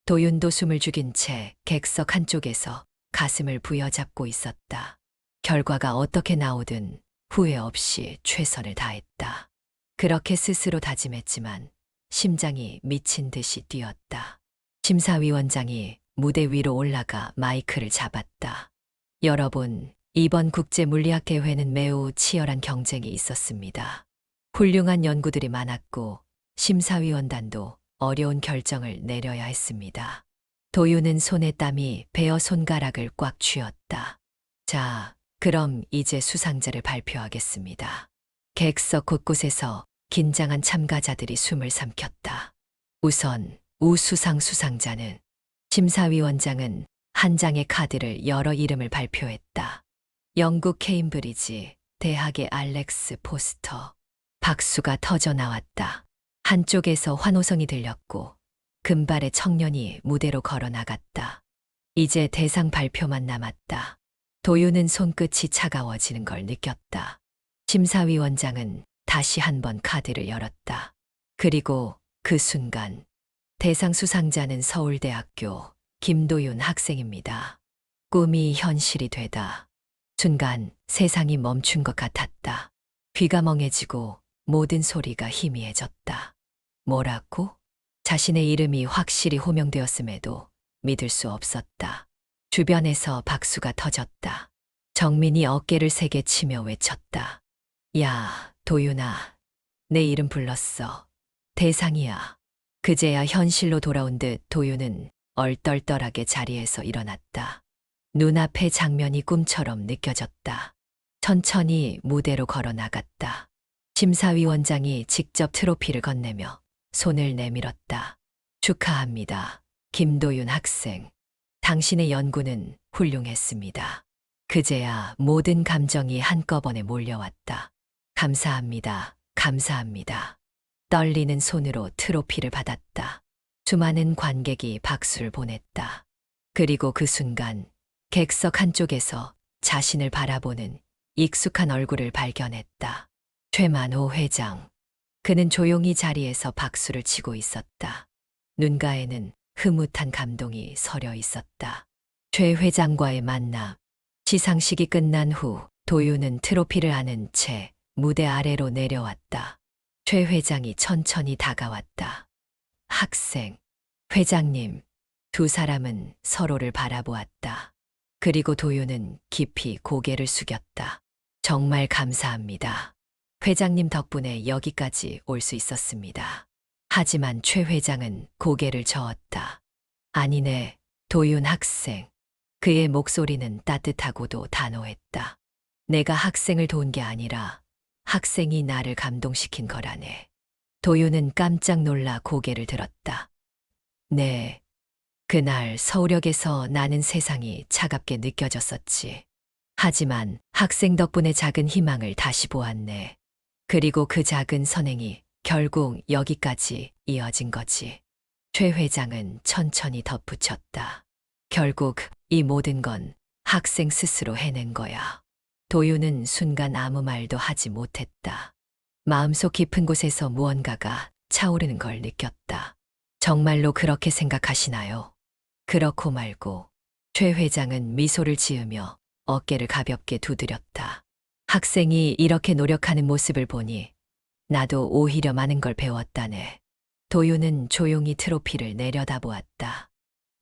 도윤도 숨을 죽인 채 객석 한쪽에서 가슴을 부여잡고 있었다. 결과가 어떻게 나오든 후회 없이 최선을 다했다. 그렇게 스스로 다짐했지만 심장이 미친 듯이 뛰었다. 심사위원장이 무대 위로 올라가 마이크를 잡았다. 여러분, 이번 국제물리학대회는 매우 치열한 경쟁이 있었습니다. 훌륭한 연구들이 많았고 심사위원단도 어려운 결정을 내려야 했습니다. 도윤은 손에 땀이 베어 손가락을 꽉 쥐었다. 자, 그럼 이제 수상자를 발표하겠습니다. 객석 곳곳에서 긴장한 참가자들이 숨을 삼켰다. 우선 우수상 수상자는 심사위원장은 한 장의 카드를 열어 이름을 발표했다. 영국 케임브리지 대학의 알렉스 포스터. 박수가 터져 나왔다. 한쪽에서 환호성이 들렸고 금발의 청년이 무대로 걸어 나갔다. 이제 대상 발표만 남았다. 도윤은 손끝이 차가워지는 걸 느꼈다. 심사위원장은 다시 한번 카드를 열었다. 그리고 그 순간 대상 수상자는 서울대학교 김도윤 학생입니다. 꿈이 현실이 되다. 순간 세상이 멈춘 것 같았다. 귀가 멍해지고 모든 소리가 희미해졌다. 뭐라고? 자신의 이름이 확실히 호명되었음에도 믿을 수 없었다. 주변에서 박수가 터졌다. 정민이 어깨를 세게 치며 외쳤다. 야, 도윤아, 내 이름 불렀어. 대상이야. 그제야 현실로 돌아온 듯 도윤은 얼떨떨하게 자리에서 일어났다. 눈앞의 장면이 꿈처럼 느껴졌다. 천천히 무대로 걸어 나갔다. 심사위원장이 직접 트로피를 건네며 손을 내밀었다. 축하합니다. 김도윤 학생. 당신의 연구는 훌륭했습니다. 그제야 모든 감정이 한꺼번에 몰려왔다. 감사합니다. 감사합니다. 떨리는 손으로 트로피를 받았다. 수많은 관객이 박수를 보냈다. 그리고 그 순간 객석 한쪽에서 자신을 바라보는 익숙한 얼굴을 발견했다. 최만호 회장. 그는 조용히 자리에서 박수를 치고 있었다. 눈가에는 흐뭇한 감동이 서려 있었다. 최 회장과의 만남. 시상식이 끝난 후 도윤은 트로피를 안은 채 무대 아래로 내려왔다. 최 회장이 천천히 다가왔다. 학생, 회장님, 두 사람은 서로를 바라보았다. 그리고 도윤은 깊이 고개를 숙였다. 정말 감사합니다. 회장님 덕분에 여기까지 올 수 있었습니다. 하지만 최 회장은 고개를 저었다. 아니네, 도윤 학생. 그의 목소리는 따뜻하고도 단호했다. 내가 학생을 도운 게 아니라 학생이 나를 감동시킨 거라네. 도윤은 깜짝 놀라 고개를 들었다. 네. 그날 서울역에서 나는 세상이 차갑게 느껴졌었지. 하지만 학생 덕분에 작은 희망을 다시 보았네. 그리고 그 작은 선행이 결국 여기까지 이어진 거지. 최 회장은 천천히 덧붙였다. 결국 이 모든 건 학생 스스로 해낸 거야. 도윤은 순간 아무 말도 하지 못했다. 마음속 깊은 곳에서 무언가가 차오르는 걸 느꼈다. 정말로 그렇게 생각하시나요? 그렇고 말고. 최 회장은 미소를 지으며 어깨를 가볍게 두드렸다. 학생이 이렇게 노력하는 모습을 보니 나도 오히려 많은 걸 배웠다네. 도윤은 조용히 트로피를 내려다보았다.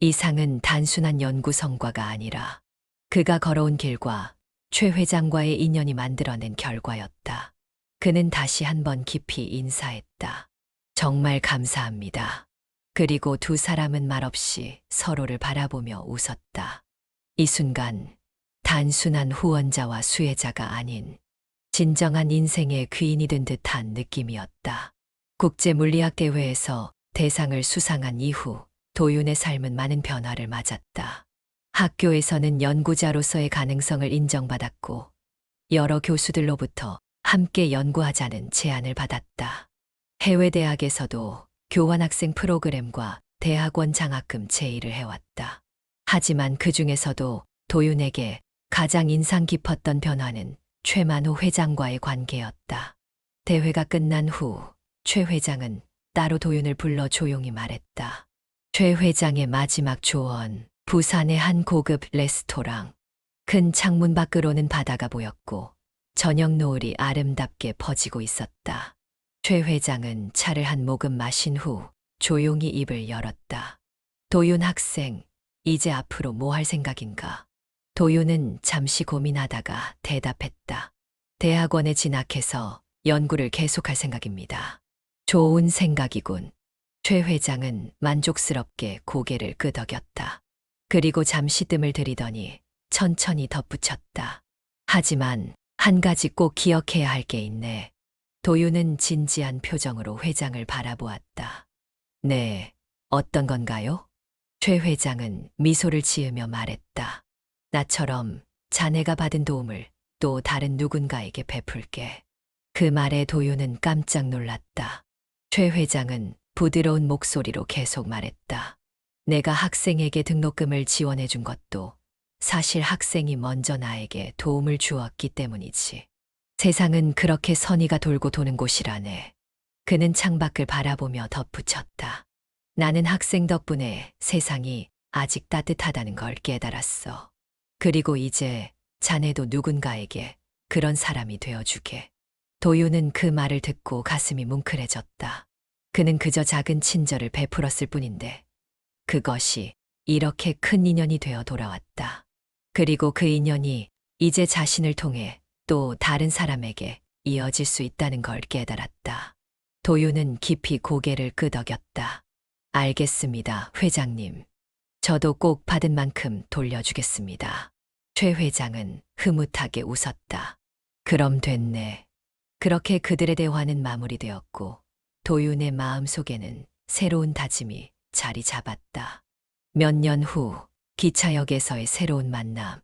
이 상은 단순한 연구 성과가 아니라 그가 걸어온 길과 최 회장과의 인연이 만들어낸 결과였다. 그는 다시 한번 깊이 인사했다. 정말 감사합니다. 그리고 두 사람은 말없이 서로를 바라보며 웃었다. 이 순간 단순한 후원자와 수혜자가 아닌 진정한 인생의 귀인이 된 듯한 느낌이었다. 국제물리학대회에서 대상을 수상한 이후 도윤의 삶은 많은 변화를 맞았다. 학교에서는 연구자로서의 가능성을 인정받았고 여러 교수들로부터 함께 연구하자는 제안을 받았다. 해외 대학에서도 교환학생 프로그램과 대학원 장학금 제의를 해왔다. 하지만 그 중에서도 도윤에게 가장 인상 깊었던 변화는 최만호 회장과의 관계였다. 대회가 끝난 후 최 회장은 따로 도윤을 불러 조용히 말했다. 최 회장의 마지막 조언, 부산의 한 고급 레스토랑. 큰 창문 밖으로는 바다가 보였고 저녁 노을이 아름답게 퍼지고 있었다. 최 회장은 차를 한 모금 마신 후 조용히 입을 열었다. 도윤 학생, 이제 앞으로 뭐 할 생각인가? 도윤은 잠시 고민하다가 대답했다. 대학원에 진학해서 연구를 계속할 생각입니다. 좋은 생각이군. 최 회장은 만족스럽게 고개를 끄덕였다. 그리고 잠시 뜸을 들이더니 천천히 덧붙였다. 하지만 한 가지 꼭 기억해야 할 게 있네. 도윤은 진지한 표정으로 회장을 바라보았다. 네, 어떤 건가요? 최 회장은 미소를 지으며 말했다. 나처럼 자네가 받은 도움을 또 다른 누군가에게 베풀게. 그 말에 도윤은 깜짝 놀랐다. 최 회장은 부드러운 목소리로 계속 말했다. 내가 학생에게 등록금을 지원해 준 것도 사실 학생이 먼저 나에게 도움을 주었기 때문이지. 세상은 그렇게 선의가 돌고 도는 곳이라네. 그는 창밖을 바라보며 덧붙였다. 나는 학생 덕분에 세상이 아직 따뜻하다는 걸 깨달았어. 그리고 이제 자네도 누군가에게 그런 사람이 되어주게. 도윤은 그 말을 듣고 가슴이 뭉클해졌다. 그는 그저 작은 친절을 베풀었을 뿐인데 그것이 이렇게 큰 인연이 되어 돌아왔다. 그리고 그 인연이 이제 자신을 통해 또 다른 사람에게 이어질 수 있다는 걸 깨달았다. 도윤은 깊이 고개를 끄덕였다. 알겠습니다, 회장님. 저도 꼭 받은 만큼 돌려주겠습니다. 최 회장은 흐뭇하게 웃었다. 그럼 됐네. 그렇게 그들의 대화는 마무리되었고 도윤의 마음속에는 새로운 다짐이 자리 잡았다. 몇 년 후 기차역에서의 새로운 만남.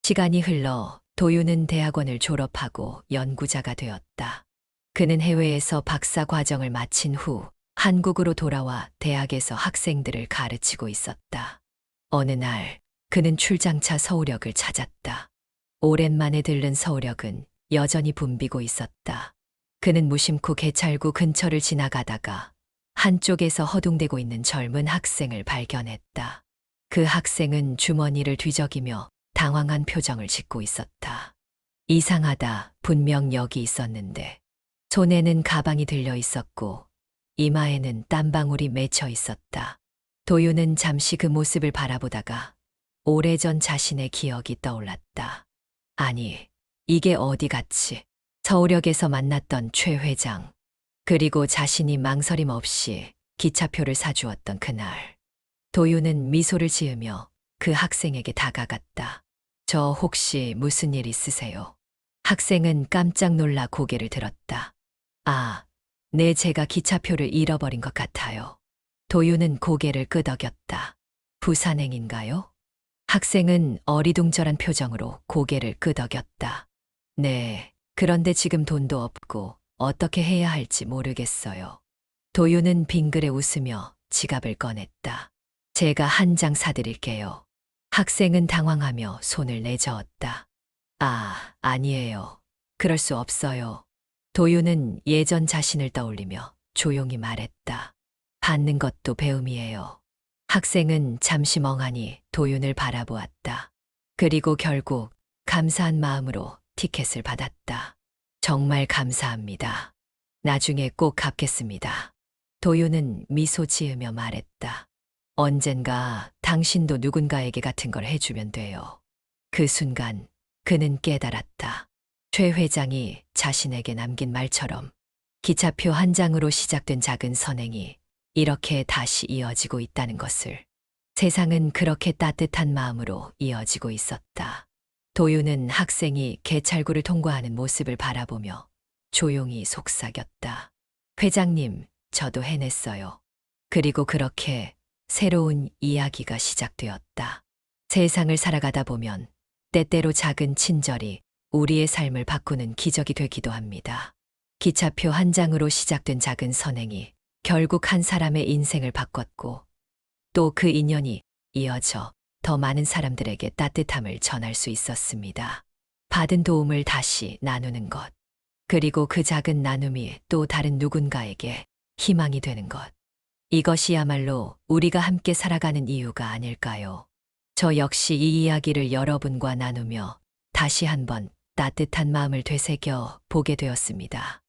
시간이 흘러 도윤은 대학원을 졸업하고 연구자가 되었다. 그는 해외에서 박사 과정을 마친 후 한국으로 돌아와 대학에서 학생들을 가르치고 있었다. 어느 날 그는 출장차 서울역을 찾았다. 오랜만에 들른 서울역은 여전히 붐비고 있었다. 그는 무심코 개찰구 근처를 지나가다가 한쪽에서 허둥대고 있는 젊은 학생을 발견했다. 그 학생은 주머니를 뒤적이며 당황한 표정을 짓고 있었다. 이상하다. 분명 여기 있었는데. 손에는 가방이 들려 있었고 이마에는 땀방울이 맺혀 있었다. 도윤은 잠시 그 모습을 바라보다가 오래전 자신의 기억이 떠올랐다. 아니, 이게 어디 갔지? 서울역에서 만났던 최 회장. 그리고 자신이 망설임 없이 기차표를 사주었던 그날. 도윤은 미소를 지으며 그 학생에게 다가갔다. 저 혹시 무슨 일 있으세요? 학생은 깜짝 놀라 고개를 들었다. 아, 네, 제가 기차표를 잃어버린 것 같아요. 도윤은 고개를 끄덕였다. 부산행인가요? 학생은 어리둥절한 표정으로 고개를 끄덕였다. 네, 그런데 지금 돈도 없고 어떻게 해야 할지 모르겠어요. 도윤은 빙그레 웃으며 지갑을 꺼냈다. 제가 한 장 사드릴게요. 학생은 당황하며 손을 내저었다. 아, 아니에요. 그럴 수 없어요. 도윤은 예전 자신을 떠올리며 조용히 말했다. 받는 것도 배움이에요. 학생은 잠시 멍하니 도윤을 바라보았다. 그리고 결국 감사한 마음으로 티켓을 받았다. 정말 감사합니다. 나중에 꼭 갚겠습니다. 도윤은 미소 지으며 말했다. 언젠가 당신도 누군가에게 같은 걸 해주면 돼요. 그 순간 그는 깨달았다. 최 회장이 자신에게 남긴 말처럼 기차표 한 장으로 시작된 작은 선행이 이렇게 다시 이어지고 있다는 것을. 세상은 그렇게 따뜻한 마음으로 이어지고 있었다. 도윤은 학생이 개찰구를 통과하는 모습을 바라보며 조용히 속삭였다. 회장님, 저도 해냈어요. 그리고 그렇게 새로운 이야기가 시작되었다. 세상을 살아가다 보면 때때로 작은 친절이 우리의 삶을 바꾸는 기적이 되기도 합니다. 기차표 한 장으로 시작된 작은 선행이 결국 한 사람의 인생을 바꿨고 또 그 인연이 이어져 더 많은 사람들에게 따뜻함을 전할 수 있었습니다. 받은 도움을 다시 나누는 것. 그리고 그 작은 나눔이 또 다른 누군가에게 희망이 되는 것. 이것이야말로 우리가 함께 살아가는 이유가 아닐까요? 저 역시 이 이야기를 여러분과 나누며 다시 한번 따뜻한 마음을 되새겨 보게 되었습니다.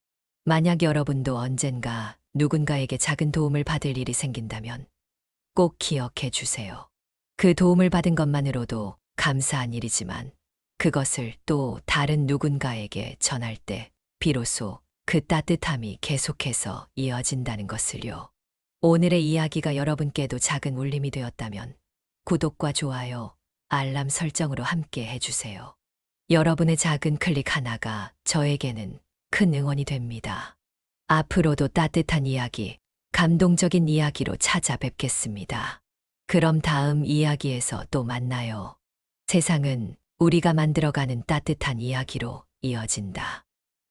만약 여러분도 언젠가 누군가에게 작은 도움을 받을 일이 생긴다면 꼭 기억해 주세요. 그 도움을 받은 것만으로도 감사한 일이지만 그것을 또 다른 누군가에게 전할 때 비로소 그 따뜻함이 계속해서 이어진다는 것을요. 오늘의 이야기가 여러분께도 작은 울림이 되었다면 구독과 좋아요, 알람 설정으로 함께 해주세요. 여러분의 작은 클릭 하나가 저에게는 큰 응원이 됩니다. 앞으로도 따뜻한 이야기, 감동적인 이야기로 찾아뵙겠습니다. 그럼 다음 이야기에서 또 만나요. 세상은 우리가 만들어가는 따뜻한 이야기로 이어진다.